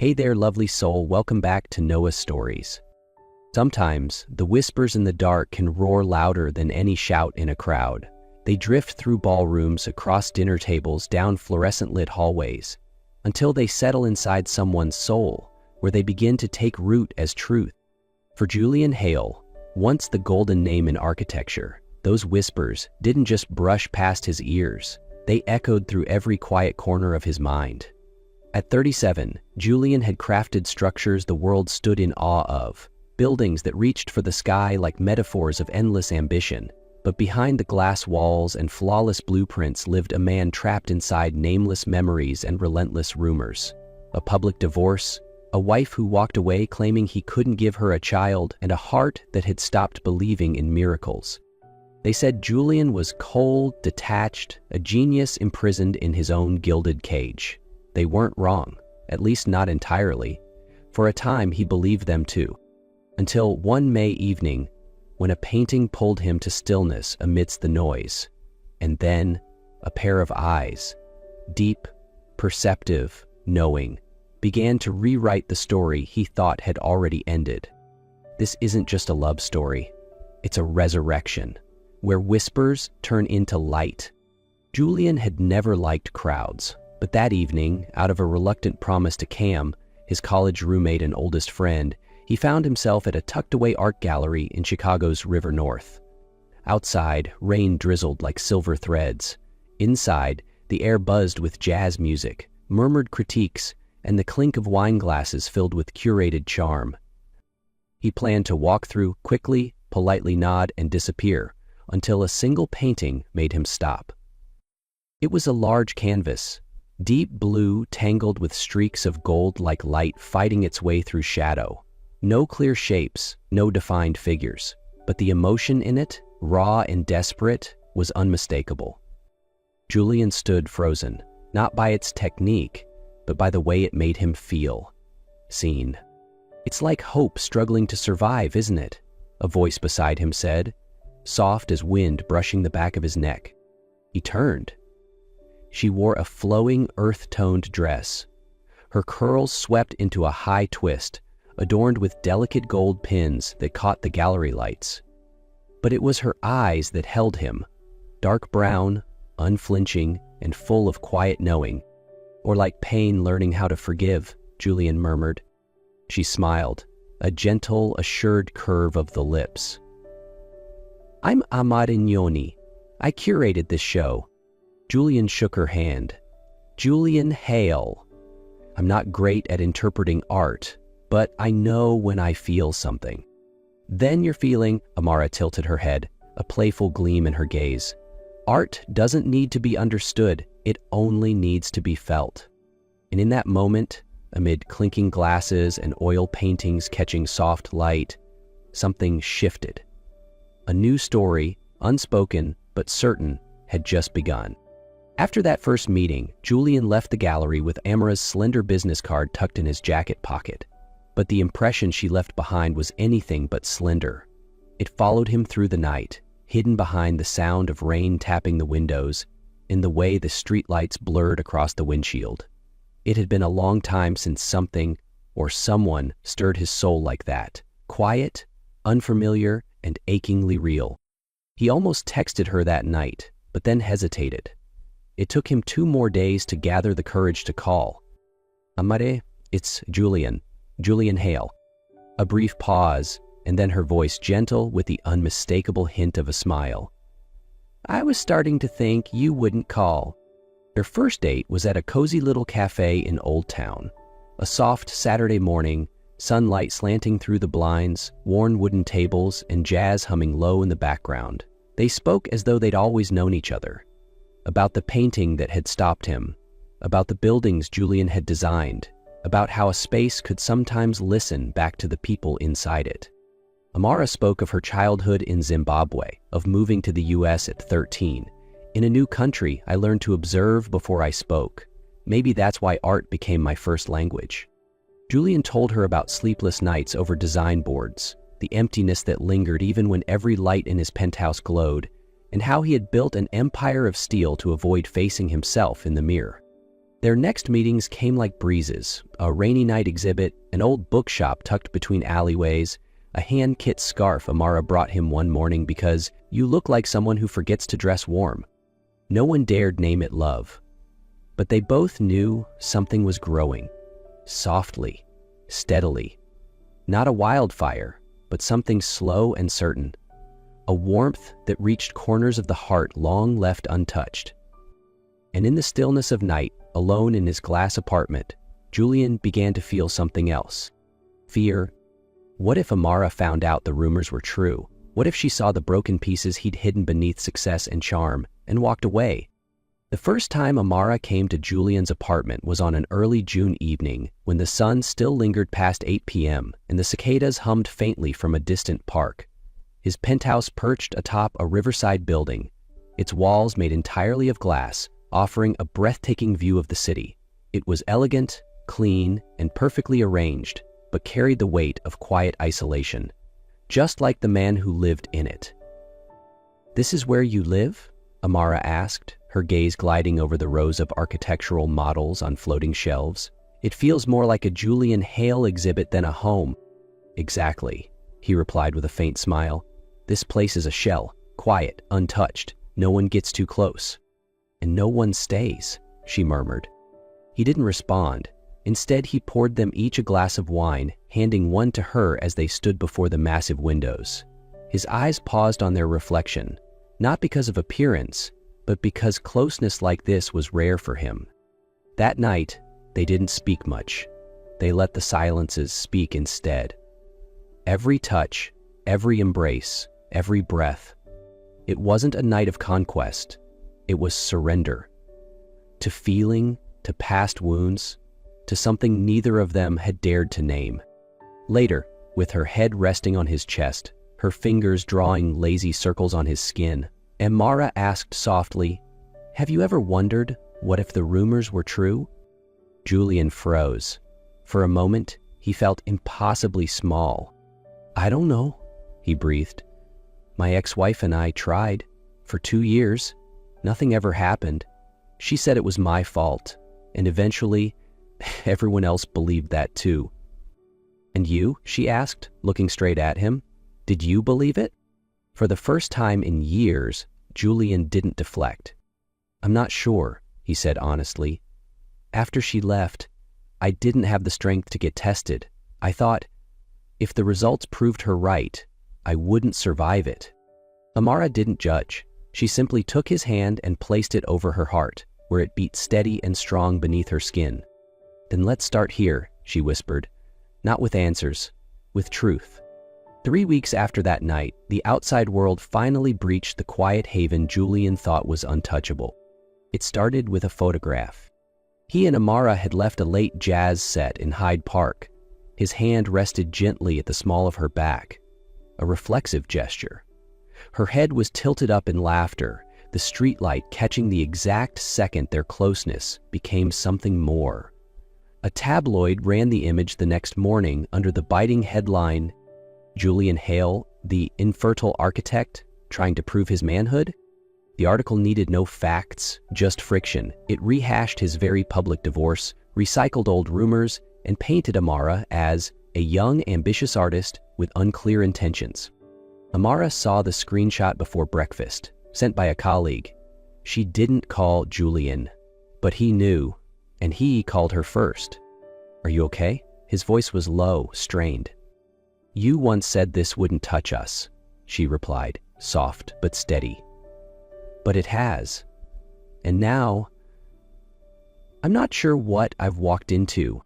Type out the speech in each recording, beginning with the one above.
Hey there, lovely soul, welcome back to Noah's Stories. Sometimes, the whispers in the dark can roar louder than any shout in a crowd. They drift through ballrooms, across dinner tables, down fluorescent-lit hallways, until they settle inside someone's soul, where they begin to take root as truth. For Julian Hale, once the golden name in architecture, those whispers didn't just brush past his ears, they echoed through every quiet corner of his mind. At 37, Julian had crafted structures the world stood in awe of, buildings that reached for the sky like metaphors of endless ambition. But behind the glass walls and flawless blueprints lived a man trapped inside nameless memories and relentless rumors. A public divorce, a wife who walked away claiming he couldn't give her a child, and a heart that had stopped believing in miracles. They said Julian was cold, detached, a genius imprisoned in his own gilded cage. They weren't wrong, at least not entirely. For a time he believed them too. Until one May evening, when a painting pulled him to stillness amidst the noise. And then, a pair of eyes, deep, perceptive, knowing, began to rewrite the story he thought had already ended. This isn't just a love story. It's a resurrection, where whispers turn into light. Julian had never liked crowds, but that evening, out of a reluctant promise to Cam, his college roommate and oldest friend, he found himself at a tucked-away art gallery in Chicago's River North. Outside, rain drizzled like silver threads. Inside, the air buzzed with jazz music, murmured critiques, and the clink of wine glasses filled with curated charm. He planned to walk through, quickly, politely nod, and disappear, until a single painting made him stop. It was a large canvas, deep blue tangled with streaks of gold like light fighting its way through shadow. No clear shapes, no defined figures, but the emotion in it, raw and desperate, was unmistakable. Julian stood frozen, not by its technique, but by the way it made him feel. Seen. "It's like hope struggling to survive, isn't it?" a voice beside him said, soft as wind brushing the back of his neck. He turned. She wore a flowing, earth-toned dress. Her curls swept into a high twist, adorned with delicate gold pins that caught the gallery lights. But it was her eyes that held him, dark brown, unflinching, and full of quiet knowing. "Or like pain learning how to forgive," Julian murmured. She smiled, a gentle, assured curve of the lips. "I'm Amarignoni. I curated this show." Julian shook her hand. "Julian Hale. I'm not great at interpreting art, but I know when I feel something." "Then you're feeling," Amara tilted her head, a playful gleam in her gaze. "Art doesn't need to be understood, it only needs to be felt." And in that moment, amid clinking glasses and oil paintings catching soft light, something shifted. A new story, unspoken but certain, had just begun. After that first meeting, Julian left the gallery with Amara's slender business card tucked in his jacket pocket. But the impression she left behind was anything but slender. It followed him through the night, hidden behind the sound of rain tapping the windows, in the way the streetlights blurred across the windshield. It had been a long time since something, or someone, stirred his soul like that. Quiet, unfamiliar, and achingly real. He almost texted her that night, but then hesitated. It took him 2 more days to gather the courage to call. "Amare, it's Julian Hale." A brief pause, and then her voice gentle with the unmistakable hint of a smile. "I was starting to think you wouldn't call." Their first date was at a cozy little cafe in Old Town. A soft Saturday morning, sunlight slanting through the blinds, worn wooden tables, and jazz humming low in the background. They spoke as though they'd always known each other. About the painting that had stopped him, about the buildings Julian had designed, about how a space could sometimes listen back to the people inside it. Amara spoke of her childhood in Zimbabwe, of moving to the US at 13. "In a new country, I learned to observe before I spoke. Maybe that's why art became my first language." Julian told her about sleepless nights over design boards, the emptiness that lingered even when every light in his penthouse glowed, and how he had built an empire of steel to avoid facing himself in the mirror. Their next meetings came like breezes: a rainy night exhibit, an old bookshop tucked between alleyways, a hand-knit scarf Amara brought him one morning because you look like someone who forgets to dress warm. No one dared name it love, but they both knew something was growing, softly, steadily. Not a wildfire, but something slow and certain. A warmth that reached corners of the heart long left untouched. And in the stillness of night, alone in his glass apartment, Julian began to feel something else. Fear. What if Amara found out the rumors were true? What if she saw the broken pieces he'd hidden beneath success and charm and walked away? The first time Amara came to Julian's apartment was on an early June evening when the sun still lingered past 8 p.m. and the cicadas hummed faintly from a distant park. His penthouse perched atop a riverside building, its walls made entirely of glass, offering a breathtaking view of the city. It was elegant, clean, and perfectly arranged, but carried the weight of quiet isolation, just like the man who lived in it. "This is where you live?" Amara asked, her gaze gliding over the rows of architectural models on floating shelves. "It feels more like a Julian Hale exhibit than a home." "Exactly," he replied with a faint smile. "This place is a shell, quiet, untouched. No one gets too close." "And no one stays," she murmured. He didn't respond. Instead, he poured them each a glass of wine, handing one to her as they stood before the massive windows. His eyes paused on their reflection, not because of appearance, but because closeness like this was rare for him. That night, they didn't speak much. They let the silences speak instead. Every touch, every embrace, every breath. It wasn't a night of conquest. It was surrender. To feeling, to past wounds, to something neither of them had dared to name. Later, with her head resting on his chest, her fingers drawing lazy circles on his skin, Amara asked softly, "Have you ever wondered, what if the rumors were true?" Julian froze. For a moment, he felt impossibly small. "I don't know," he breathed. "My ex-wife and I tried. For 2 years. Nothing ever happened. She said it was my fault, and eventually, everyone else believed that too." "And you?" she asked, looking straight at him. "Did you believe it?" For the first time in years, Julian didn't deflect. "I'm not sure," he said honestly. "After she left, I didn't have the strength to get tested. I thought, if the results proved her right, I wouldn't survive it." Amara didn't judge. She simply took his hand and placed it over her heart, where it beat steady and strong beneath her skin. "Then let's start here," she whispered. "Not with answers, with truth." 3 weeks after that night, the outside world finally breached the quiet haven Julian thought was untouchable. It started with a photograph. He and Amara had left a late jazz set in Hyde Park. His hand rested gently at the small of her back, a reflexive gesture. Her head was tilted up in laughter, the streetlight catching the exact second their closeness became something more. A tabloid ran the image the next morning under the biting headline, "Julian Hale, the infertile architect, trying to prove his manhood?" The article needed no facts, just friction. It rehashed his very public divorce, recycled old rumors, and painted Amara as a young, ambitious artist with unclear intentions. Amara saw the screenshot before breakfast, sent by a colleague. She didn't call Julian, but he knew, and he called her first. "Are you okay?" His voice was low, strained. "You once said this wouldn't touch us," she replied, soft but steady. "But it has. And now, I'm not sure what I've walked into."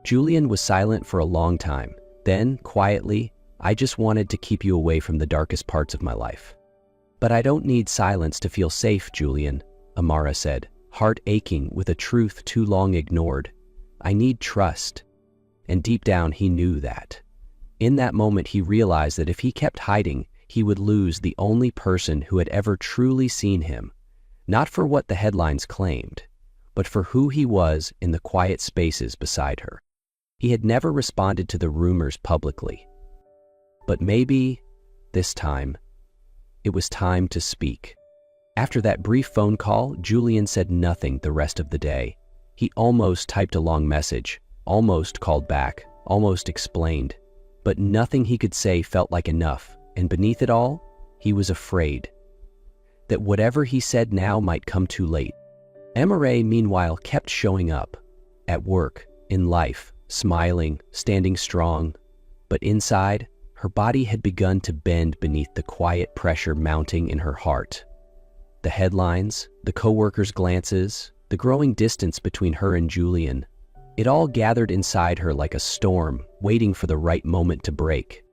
Julian was silent for a long time. Then, quietly, "I just wanted to keep you away from the darkest parts of my life." "But I don't need silence to feel safe, Julian," Amara said, heart aching with a truth too long ignored. "I need trust." And deep down, he knew that. In that moment, he realized that if he kept hiding, he would lose the only person who had ever truly seen him, not for what the headlines claimed, but for who he was in the quiet spaces beside her. He had never responded to the rumors publicly. But maybe, this time, it was time to speak. After that brief phone call, Julian said nothing the rest of the day. He almost typed a long message, almost called back, almost explained. But nothing he could say felt like enough, and beneath it all, he was afraid that whatever he said now might come too late. Emma, meanwhile, kept showing up. At work, in life, smiling, standing strong. But inside, her body had begun to bend beneath the quiet pressure mounting in her heart. The headlines, the co-workers' glances, the growing distance between her and Julian, it all gathered inside her like a storm, waiting for the right moment to break.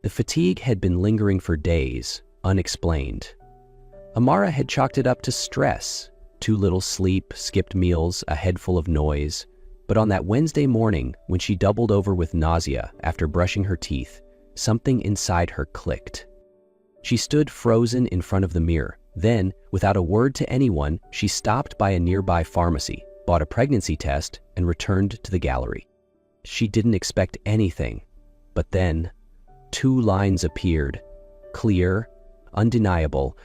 The fatigue had been lingering for days, unexplained. Amara had chalked it up to stress, too little sleep, skipped meals, a head full of noise. But on that Wednesday morning, when she doubled over with nausea after brushing her teeth, something inside her clicked. She stood frozen in front of the mirror. Then, without a word to anyone, she stopped by a nearby pharmacy, bought a pregnancy test, and returned to the gallery. She didn't expect anything. But then, 2 lines appeared, clear, undeniable.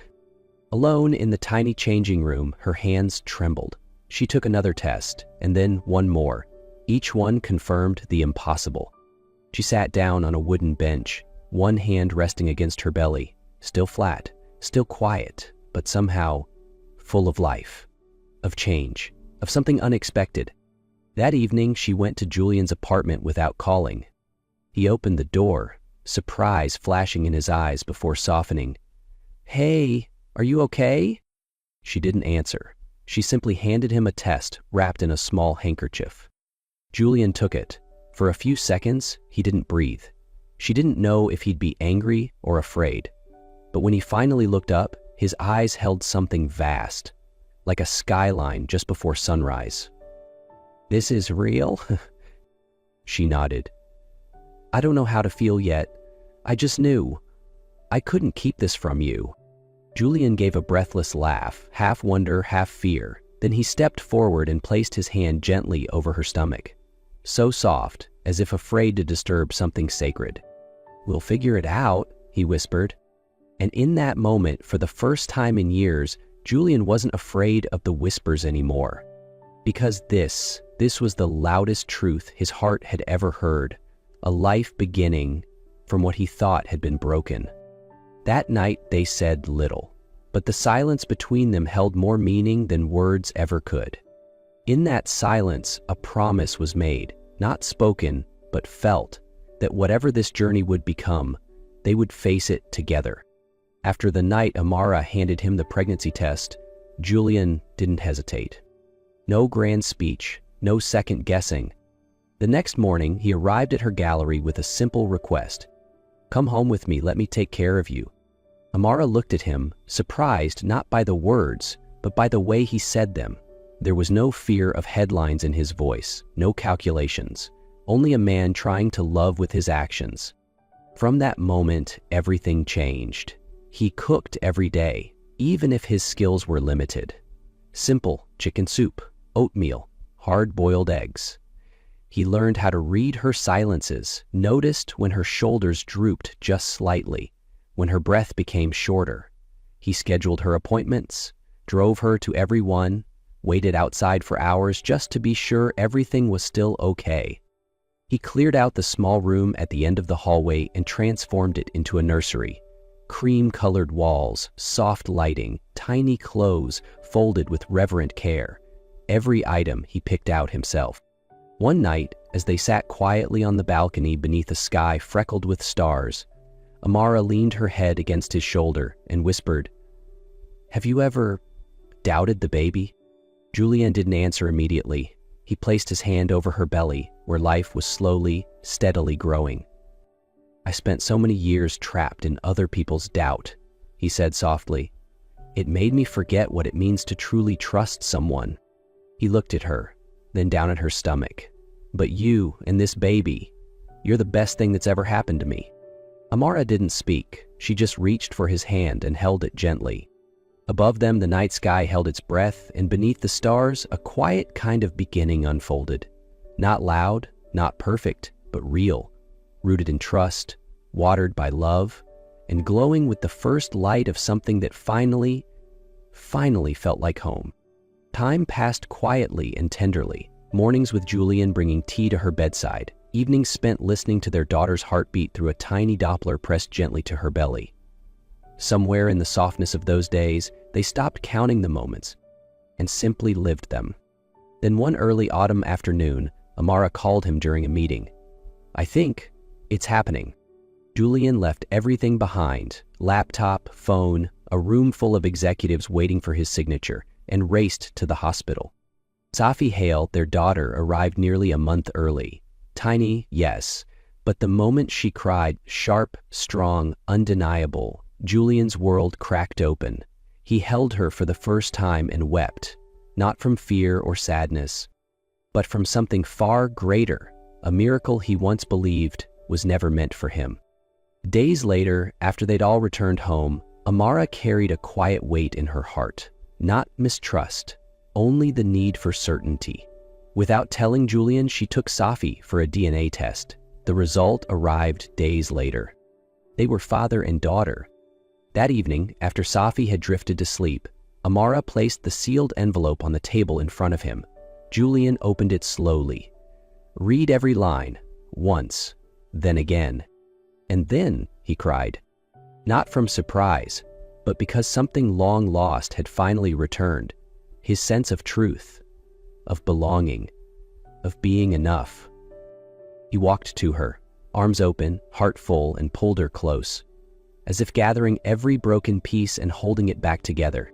Alone in the tiny changing room, her hands trembled. She took another test, and then one more. Each one confirmed the impossible. She sat down on a wooden bench, one hand resting against her belly, still flat, still quiet, but somehow full of life, of change, of something unexpected. That evening, she went to Julian's apartment without calling. He opened the door, surprise flashing in his eyes before softening. "Hey, are you okay?" She didn't answer. She simply handed him a test wrapped in a small handkerchief. Julian took it. For a few seconds, he didn't breathe. She didn't know if he'd be angry or afraid. But when he finally looked up, his eyes held something vast, like a skyline just before sunrise. "This is real?" She nodded. "I don't know how to feel yet. I just knew. I couldn't keep this from you." Julian gave a breathless laugh, half wonder, half fear. Then he stepped forward and placed his hand gently over her stomach. So soft, as if afraid to disturb something sacred. "We'll figure it out," he whispered. And in that moment, for the first time in years, Julian wasn't afraid of the whispers anymore. Because this was the loudest truth his heart had ever heard. A life beginning from what he thought had been broken. That night they said little, but the silence between them held more meaning than words ever could. In that silence, a promise was made, not spoken, but felt, that whatever this journey would become, they would face it together. After the night Amara handed him the pregnancy test, Julian didn't hesitate. No grand speech, no second guessing. The next morning, he arrived at her gallery with a simple request. "Come home with me, let me take care of you." Amara looked at him, surprised not by the words, but by the way he said them. There was no fear of headlines in his voice, no calculations, only a man trying to love with his actions. From that moment, everything changed. He cooked every day, even if his skills were limited. Simple chicken soup, oatmeal, hard-boiled eggs. He learned how to read her silences, noticed when her shoulders drooped just slightly, when her breath became shorter. He scheduled her appointments, drove her to every one, waited outside for hours just to be sure everything was still okay. He cleared out the small room at the end of the hallway and transformed it into a nursery. Cream-colored walls, soft lighting, tiny clothes folded with reverent care. Every item he picked out himself. One night, as they sat quietly on the balcony beneath a sky freckled with stars, Amara leaned her head against his shoulder and whispered, "Have you ever doubted the baby?" Julian didn't answer immediately. He placed his hand over her belly, where life was slowly, steadily growing. "I spent so many years trapped in other people's doubt," he said softly. "It made me forget what it means to truly trust someone." He looked at her, then down at her stomach. "But you and this baby, you're the best thing that's ever happened to me." Amara didn't speak. She just reached for his hand and held it gently. Above them, the night sky held its breath, and beneath the stars, a quiet kind of beginning unfolded. Not loud, not perfect, but real, rooted in trust, watered by love, and glowing with the first light of something that finally felt like home. Time passed quietly and tenderly, mornings with Julian bringing tea to her bedside, evenings spent listening to their daughter's heartbeat through a tiny Doppler pressed gently to her belly. Somewhere in the softness of those days, they stopped counting the moments and simply lived them. Then one early autumn afternoon, Amara called him during a meeting. "I think it's happening." Julian left everything behind, laptop, phone, a room full of executives waiting for his signature, and raced to the hospital. Safi Hale, their daughter, arrived nearly a month early. Tiny, yes, but the moment she cried, sharp, strong, undeniable, Julian's world cracked open. He held her for the first time and wept, not from fear or sadness, but from something far greater, a miracle he once believed was never meant for him. Days later, after they'd all returned home, Amara carried a quiet weight in her heart. Not mistrust, only the need for certainty. Without telling Julian, she took Safi for a DNA test. The result arrived days later. They were father and daughter. That evening, after Safi had drifted to sleep, Amara placed the sealed envelope on the table in front of him. Julian opened it slowly. "Read every line, once, then again." "And then," he cried, not from surprise, but because something long lost had finally returned, his sense of truth, of belonging, of being enough. He walked to her, arms open, heart full, and pulled her close, as if gathering every broken piece and holding it back together.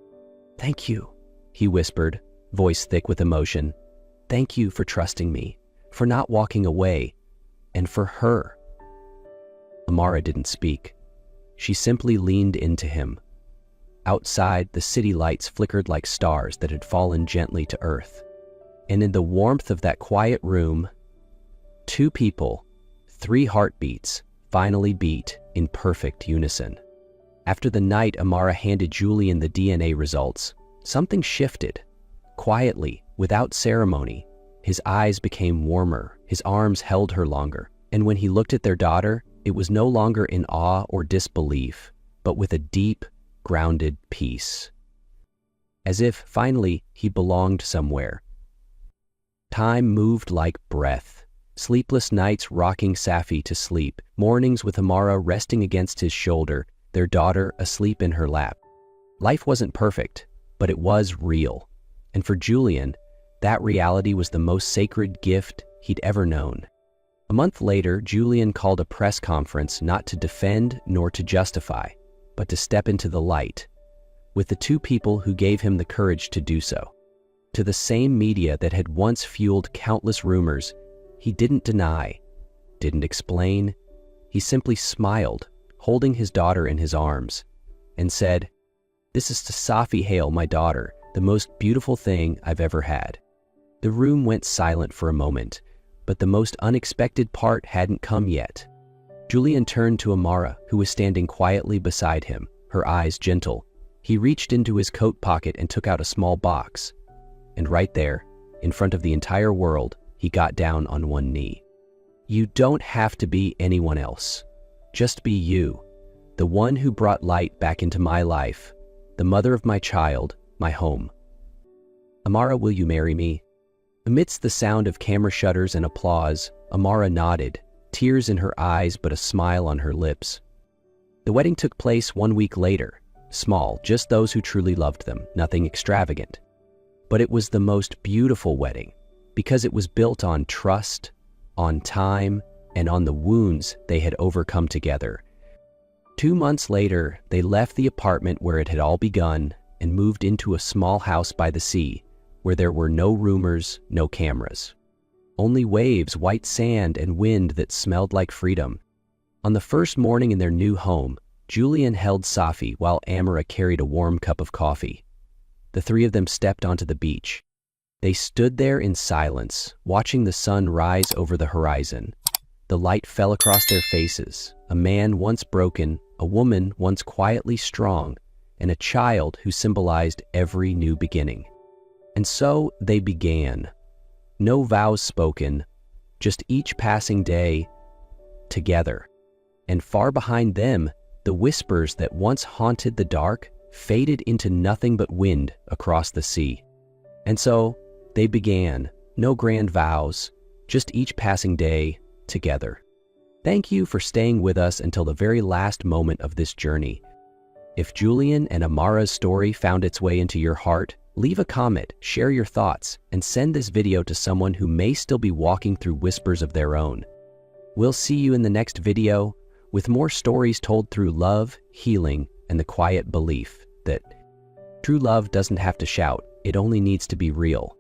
"Thank you," he whispered, voice thick with emotion. "Thank you for trusting me, for not walking away, and for her." Amara didn't speak. She simply leaned into him. Outside, the city lights flickered like stars that had fallen gently to earth. And in the warmth of that quiet room, two people, three heartbeats, finally beat in perfect unison. After the night Amara handed Julian the DNA results, something shifted. Quietly, without ceremony, his eyes became warmer, his arms held her longer, and when he looked at their daughter, it was no longer in awe or disbelief, but with a deep, grounded peace. As if, finally, he belonged somewhere. Time moved like breath. Sleepless nights rocking Safi to sleep, mornings with Amara resting against his shoulder, their daughter asleep in her lap. Life wasn't perfect, but it was real. And for Julian, that reality was the most sacred gift he'd ever known. A month later, Julian called a press conference not to defend nor to justify, but to step into the light, with the two people who gave him the courage to do so. To the same media that had once fueled countless rumors, he didn't deny, didn't explain. He simply smiled, holding his daughter in his arms, and said, "This is to Safi Hale, my daughter, the most beautiful thing I've ever had." The room went silent for a moment, but the most unexpected part hadn't come yet. Julian turned to Amara, who was standing quietly beside him, her eyes gentle. He reached into his coat pocket and took out a small box. And right there, in front of the entire world, he got down on one knee. "You don't have to be anyone else. Just be you, the one who brought light back into my life, the mother of my child, my home. Amara, will you marry me?" Amidst the sound of camera shutters and applause, Amara nodded, tears in her eyes but a smile on her lips. The wedding took place 1 week later, small, just those who truly loved them, nothing extravagant. But it was the most beautiful wedding, because it was built on trust, on time, and on the wounds they had overcome together. 2 months later, they left the apartment where it had all begun and moved into a small house by the sea, where there were no rumors, no cameras. Only waves, white sand, and wind that smelled like freedom. On the first morning in their new home, Julian held Safi while Amara carried a warm cup of coffee. The three of them stepped onto the beach. They stood there in silence, watching the sun rise over the horizon. The light fell across their faces, a man once broken, a woman once quietly strong, and a child who symbolized every new beginning. And so they began. No vows spoken, just each passing day together. And far behind them, the whispers that once haunted the dark faded into nothing but wind across the sea. And so, they began. No grand vows, just each passing day together. Thank you for staying with us until the very last moment of this journey. If Julian and Amara's story found its way into your heart, leave a comment, share your thoughts, and send this video to someone who may still be walking through whispers of their own. We'll see you in the next video with more stories told through love, healing, and the quiet belief that true love doesn't have to shout, it only needs to be real.